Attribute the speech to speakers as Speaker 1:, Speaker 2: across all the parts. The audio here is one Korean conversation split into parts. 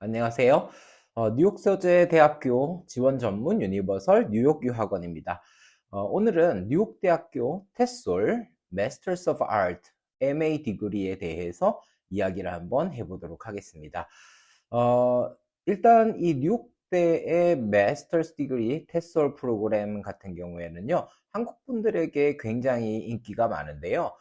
Speaker 1: 안녕하세요. 뉴욕서재대학교 지원 전문 유니버설 뉴욕 유학원입니다. 오늘은 뉴욕대학교 테솔 Masters of Art MA 디그리에 대해서 이야기를 한번 해보도록 하겠습니다. 일단 이 뉴욕대의 마스터스 디그리 테솔 프로그램 같은 경우에는요, 한국 분들에게 굉장히 인기가 많은데요.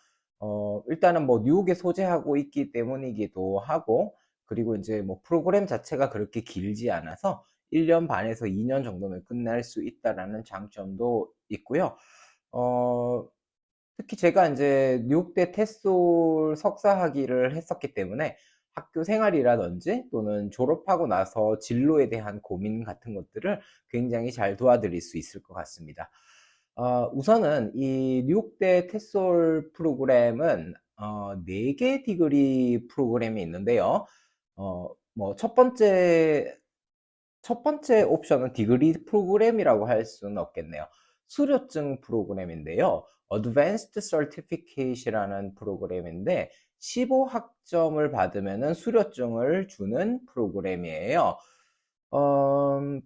Speaker 1: 일단은 뭐 뉴욕에 소재하고 있기 때문이기도 하고, 그리고 이제 뭐 프로그램 자체가 그렇게 길지 않아서 1년 반에서 2년 정도면 끝날 수 있다라는 장점도 있고요. 어, 특히 제가 이제 뉴욕대 테솔 석사 학위를 했었기 때문에 학교 생활이라든지 또는 졸업하고 나서 진로에 대한 고민 같은 것들을 굉장히 잘 도와드릴 수 있을 것 같습니다. 우선은 이 뉴욕대 테솔 프로그램은 4개 디그리 프로그램이 있는데요. 뭐 첫 번째 옵션은 디그리 프로그램이라고 할 수는 없겠네요. 수료증 프로그램인데요. Advanced Certificate이라는 프로그램인데 15학점을 받으면 수료증을 주는 프로그램이에요.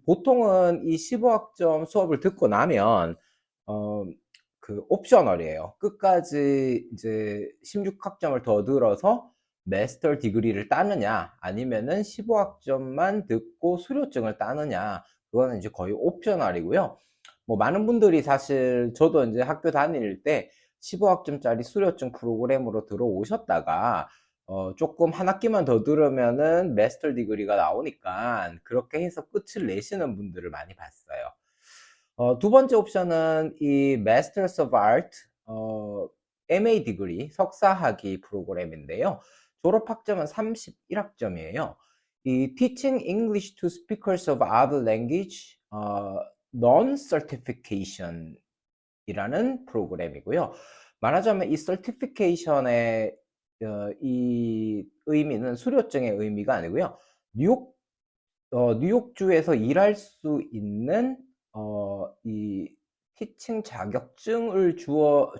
Speaker 1: 보통은 이 15학점 수업을 듣고 나면 어, 그 옵셔널이에요. 끝까지 이제 16학점을 더 들어서 마스터 디그리를 따느냐, 아니면은 15학점만 듣고 수료증을 따느냐, 그거는 이제 거의 옵셔널이고요. 뭐 많은 분들이 사실 저도 이제 학교 다닐 때 15학점짜리 수료증 프로그램으로 들어오셨다가 조금 한 학기만 더 들으면은 마스터 디그리가 나오니까 그렇게 해서 끝을 내시는 분들을 많이 봤어요. 두 번째 옵션은 이 Masters of Art MA 디그리 석사학위 프로그램인데요. 졸업학점은 31학점이에요. 이 Teaching English to Speakers of Other Language Non-Certification 이라는 프로그램이고요. 말하자면 이 certification의 이 의미는 수료증의 의미가 아니고요. 뉴욕주에서 일할 수 있는 이 티칭 자격증을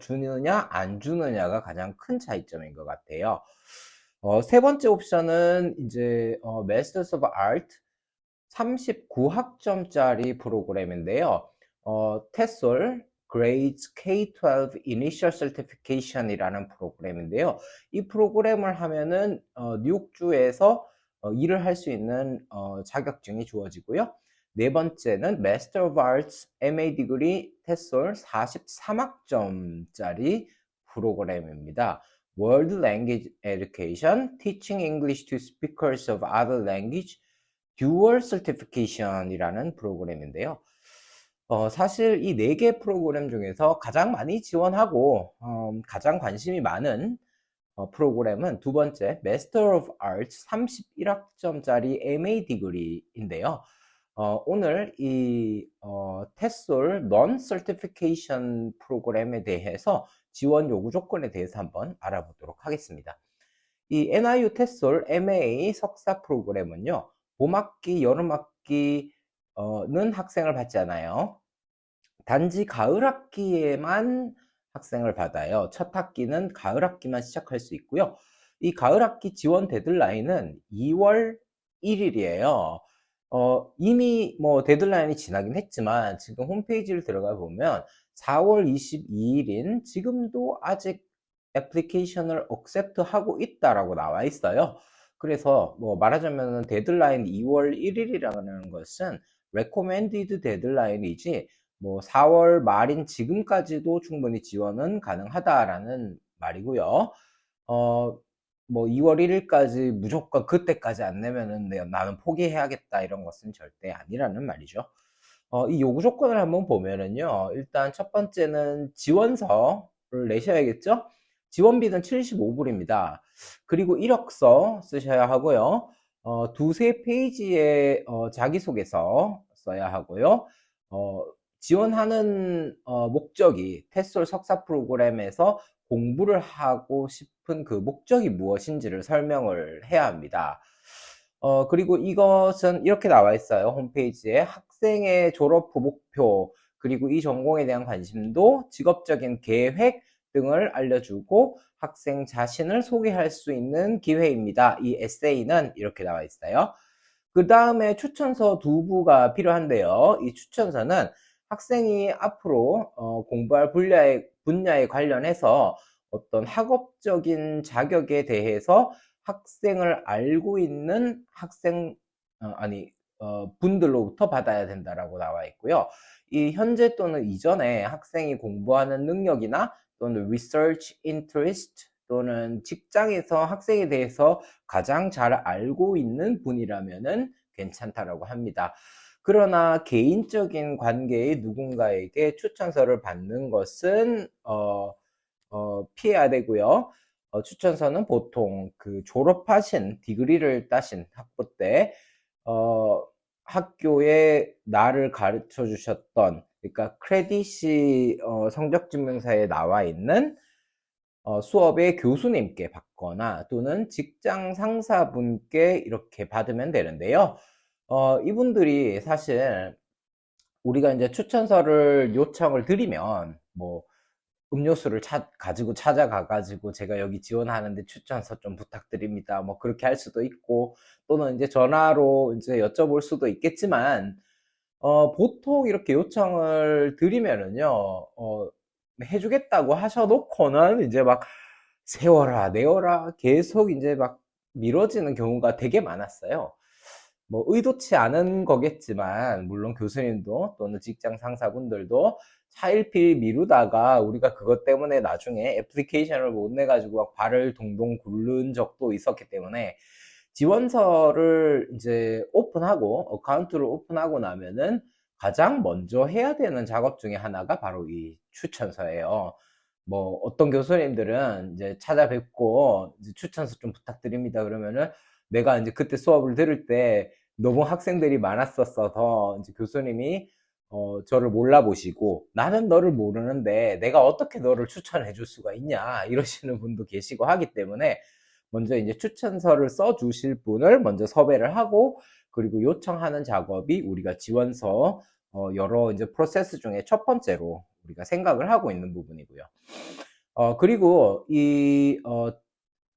Speaker 1: 주느냐 안 주느냐가 가장 큰 차이점인 것 같아요. 세 번째 옵션은 이제 Masters of Art 39학점짜리 프로그램인데요. 테솔 Grades K-12 Initial Certification이라는 프로그램인데요. 이 프로그램을 하면은 뉴욕주에서 일을 할 수 있는 자격증이 주어지고요. 네 번째는 Master of Arts MA 디그리 테솔 43학점짜리 프로그램입니다. World Language Education, Teaching English to Speakers of Other Language, 듀얼 서티피케이션이라는 프로그램인데요. 사실 이 4개 프로그램 중에서 가장 많이 지원하고 가장 관심이 많은 프로그램은 두 번째 Master of Arts 31학점짜리 MA 디그리인데요. 오늘 이 테솔 Non Certification 프로그램에 대해서 지원 요구 조건에 대해서 한번 알아보도록 하겠습니다. 이 NIU 테솔 MA 석사 프로그램은요, 봄학기, 여름학기는 학생을 받지 않아요. 단지 가을 학기에만 학생을 받아요. 첫 학기는 가을 학기만 시작할 수 있고요. 이 가을 학기 지원 데드라인은 2월 1일이에요. 이미 뭐 데드라인이 지나긴 했지만 지금 홈페이지를 들어가 보면 4월 22일인 지금도 아직 애플리케이션을 억셉트 하고 있다라고 나와 있어요. 그래서 뭐 말하자면 데드라인 2월 1일이라는 것은 recommended 데드라인이지 뭐 4월 말인 지금까지도 충분히 지원은 가능하다라는 말이고요. 뭐 2월 1일까지 무조건 그때까지 안 내면은 나는 포기해야겠다 이런 것은 절대 아니라는 말이죠. 이 요구 조건을 한번 보면은요. 일단 첫 번째는 지원서를 내셔야겠죠? 지원비는 75불입니다. 그리고 이력서 쓰셔야 하고요. 두세 페이지의 자기소개서 써야 하고요. 지원하는 목적이 테솔 석사 프로그램에서 공부를 하고 싶은 그 목적이 무엇인지를 설명을 해야 합니다. 그리고 이것은 이렇게 나와 있어요. 홈페이지에 학생의 졸업 후 목표, 그리고 이 전공에 대한 관심도, 직업적인 계획 등을 알려주고 학생 자신을 소개할 수 있는 기회입니다. 이 에세이는 이렇게 나와 있어요. 그 다음에 추천서 2부가 필요한데요. 이 추천서는 학생이 앞으로 공부할 분야에 관련해서 어떤 학업적인 자격에 대해서 학생을 알고 있는 분들로부터 받아야 된다라고 나와 있고요. 이 현재 또는 이전에 학생이 공부하는 능력이나 또는 research interest 또는 직장에서 학생에 대해서 가장 잘 알고 있는 분이라면은 괜찮다라고 합니다. 그러나 개인적인 관계의 누군가에게 추천서를 받는 것은 피해야 되고요. 추천서는 보통 그 졸업하신 디그리를 따신 학부 때 학교에 나를 가르쳐 주셨던, 그러니까 크레딧이 성적증명서에 나와 있는 수업의 교수님께 받거나 또는 직장 상사분께 이렇게 받으면 되는데요. 이분들이 사실 우리가 이제 추천서를 요청을 드리면 뭐 음료수를 가지고 찾아가가지고 제가 여기 지원하는데 추천서 좀 부탁드립니다. 뭐 그렇게 할 수도 있고, 또는 이제 전화로 이제 여쭤볼 수도 있겠지만, 보통 이렇게 요청을 드리면은요, 해주겠다고 하셔놓고는 이제 막 세워라, 내워라 계속 이제 막 미뤄지는 경우가 되게 많았어요. 뭐 의도치 않은 거겠지만, 물론 교수님도 또는 직장 상사분들도 차일피일 미루다가 우리가 그것 때문에 나중에 애플리케이션을 못 내가지고 막 발을 동동 굴른 적도 있었기 때문에, 지원서를 이제 오픈하고 어카운트를 오픈하고 나면은 가장 먼저 해야 되는 작업 중에 하나가 바로 이 추천서예요. 뭐 어떤 교수님들은 이제 찾아뵙고 이제 추천서 좀 부탁드립니다 그러면은, 내가 이제 그때 수업을 들을 때 너무 학생들이 많았었어서 이제 교수님이 저를 몰라보시고, 나는 너를 모르는데 내가 어떻게 너를 추천해 줄 수가 있냐 이러시는 분도 계시고 하기 때문에, 먼저 이제 추천서를 써 주실 분을 먼저 섭외를 하고, 그리고 요청하는 작업이 우리가 지원서 여러 이제 프로세스 중에 첫 번째로 우리가 생각을 하고 있는 부분이고요. 그리고 이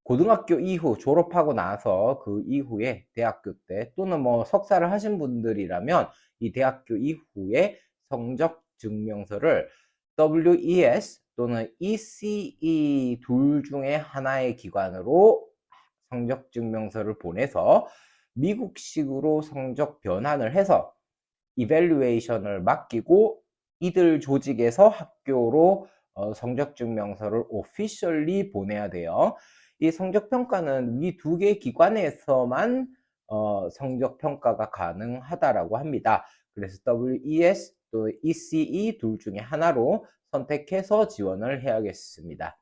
Speaker 1: 고등학교 이후 졸업하고 나서 그 이후에 대학교 때 또는 뭐 석사를 하신 분들이라면 이 대학교 이후에 성적 증명서를 WES 또는 ECE 둘 중에 하나의 기관으로 성적 증명서를 보내서 미국식으로 성적 변환을 해서 이밸류에이션을 맡기고, 이들 조직에서 학교로 성적 증명서를 오피셜리 보내야 돼요. 이 성적 평가는 위 두 개 기관에서만 성적 평가가 가능하다라고 합니다. 그래서 WES 또 ECE 둘 중에 하나로 선택해서 지원을 해야겠습니다.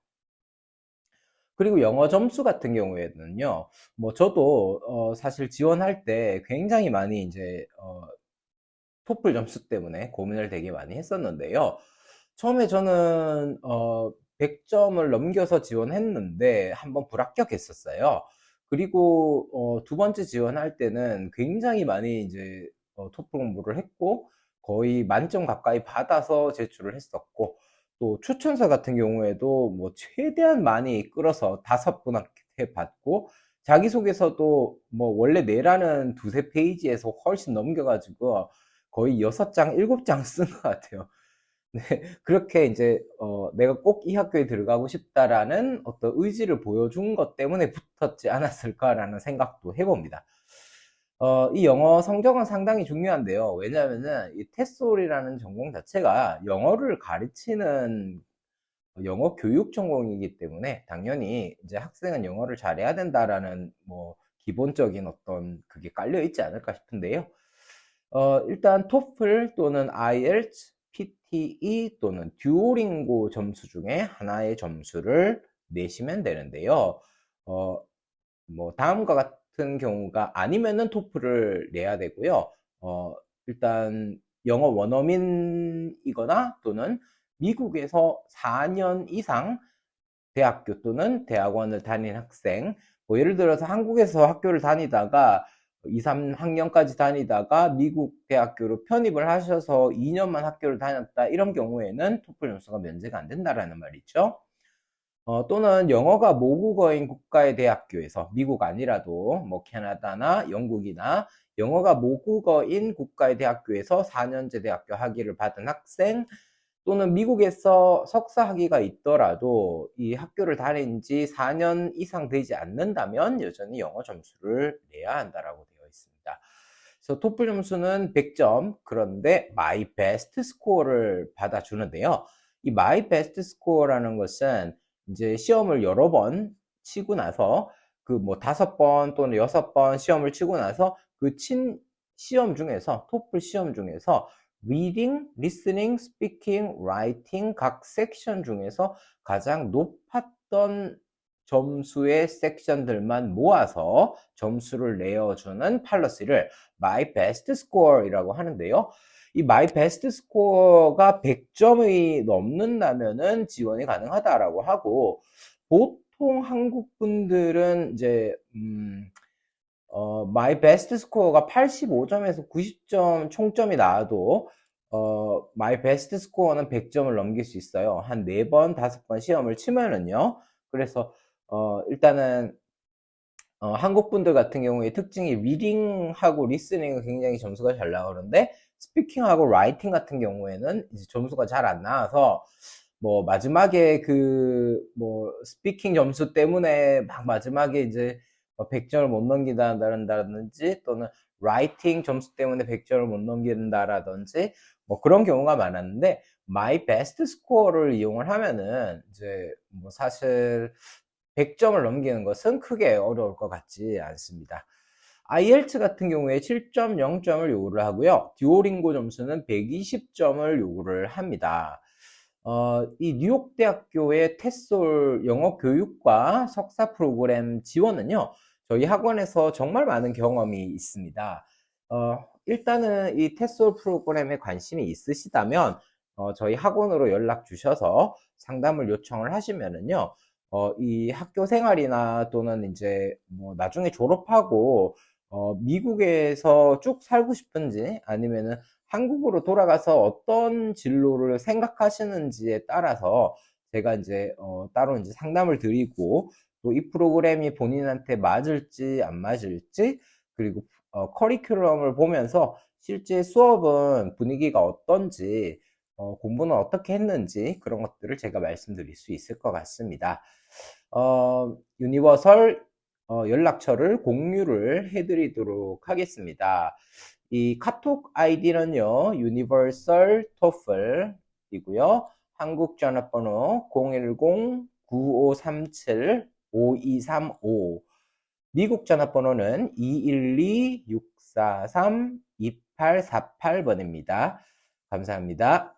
Speaker 1: 그리고 영어 점수 같은 경우에는요, 뭐 저도 사실 지원할 때 굉장히 많이 이제 토플 점수 때문에 고민을 되게 많이 했었는데요. 처음에 저는 100점을 넘겨서 지원했는데 한번 불합격했었어요. 그리고 두 번째 지원할 때는 굉장히 많이 이제 토플 공부를 했고 거의 만점 가까이 받아서 제출을 했었고, 또 추천서 같은 경우에도 뭐 최대한 많이 끌어서 5분한테 받고, 자기소개서도 뭐 원래 내라는 두세 페이지에서 훨씬 넘겨가지고 거의 6장, 7장 쓴 것 같아요. 네, 그렇게 이제 내가 꼭 이 학교에 들어가고 싶다라는 어떤 의지를 보여준 것 때문에 붙었지 않았을까라는 생각도 해봅니다. 이 영어 성적은 상당히 중요한데요. 왜냐하면은 이 테솔이라는 전공 자체가 영어를 가르치는 영어 교육 전공이기 때문에 당연히 이제 학생은 영어를 잘해야 된다라는 뭐 기본적인 어떤 그게 깔려 있지 않을까 싶은데요. 일단 토플 또는 IELTS, PTE 또는 듀오링고 점수 중에 하나의 점수를 내시면 되는데요. 뭐 다음과 같은 경우가 아니면은 토플을 내야 되고요. 일단 영어 원어민이거나 또는 미국에서 4년 이상 대학교 또는 대학원을 다닌 학생, 뭐 예를 들어서 한국에서 학교를 다니다가 2, 3학년까지 다니다가 미국 대학교로 편입을 하셔서 2년만 학교를 다녔다, 이런 경우에는 토플 점수가 면제가 안 된다라는 말이죠. 또는 영어가 모국어인 국가의 대학교에서, 미국 아니라도 뭐 캐나다나 영국이나 영어가 모국어인 국가의 대학교에서 4년제 대학교 학위를 받은 학생, 또는 미국에서 석사 학위가 있더라도 이 학교를 다닌 지 4년 이상 되지 않는다면 여전히 영어 점수를 내야 한다라고 되어 있습니다. 그래서 토플 점수는 100점, 그런데 my best score를 받아주는데요. 이 my best score라는 것은 이제 시험을 여러 번 치고 나서 그 뭐 5번 또는 6번 시험을 치고 나서 그 친 시험 중에서, 토플 시험 중에서 reading, listening, speaking, writing 각 섹션 중에서 가장 높았던 점수의 섹션들만 모아서 점수를 내어주는 팔러시를 my best score 이라고 하는데요. 이 my best score가 100점이 넘는다면은 지원이 가능하다라고 하고, 보통 한국 분들은 이제 my best score가 85점에서 90점 총점이 나와도 my best score는 100점을 넘길 수 있어요. 한 4번, 5번 시험을 치면은요. 그래서 일단은 한국 분들 같은 경우에 특징이 리딩하고 리스닝은 굉장히 점수가 잘 나오는데, 스피킹하고 라이팅 같은 경우에는 이제 점수가 잘 안 나와서 뭐 마지막에 그 뭐 스피킹 점수 때문에 막 마지막에 이제 100점을 못 넘긴다든지, 또는 라이팅 점수 때문에 100점을 못 넘긴다라든지 뭐 그런 경우가 많았는데, my best score를 이용을 하면은 이제 뭐 사실 100점을 넘기는 것은 크게 어려울 것 같지 않습니다. IELTS 같은 경우에 7.0점을 요구를 하고요. 듀오링고 점수는 120점을 요구를 합니다. 이 뉴욕 대학교의 테솔 영어 교육과 석사 프로그램 지원은요, 저희 학원에서 정말 많은 경험이 있습니다. 일단은 이 테솔 프로그램에 관심이 있으시다면 저희 학원으로 연락 주셔서 상담을 요청을 하시면은요, 이 학교 생활이나 또는 이제 뭐 나중에 졸업하고 미국에서 쭉 살고 싶은지, 아니면은 한국으로 돌아가서 어떤 진로를 생각하시는지에 따라서 제가 이제 따로 이제 상담을 드리고, 또 이 프로그램이 본인한테 맞을지 안 맞을지, 그리고 커리큘럼을 보면서 실제 수업은 분위기가 어떤지, 공부는 어떻게 했는지, 그런 것들을 제가 말씀드릴 수 있을 것 같습니다. 유니버설 연락처를 공유를 해드리도록 하겠습니다. 이 카톡 아이디는요, 유니버설 토플이고요. 한국 전화번호 010-9537-5235, 미국 전화번호는 212-643-2848번입니다. 감사합니다.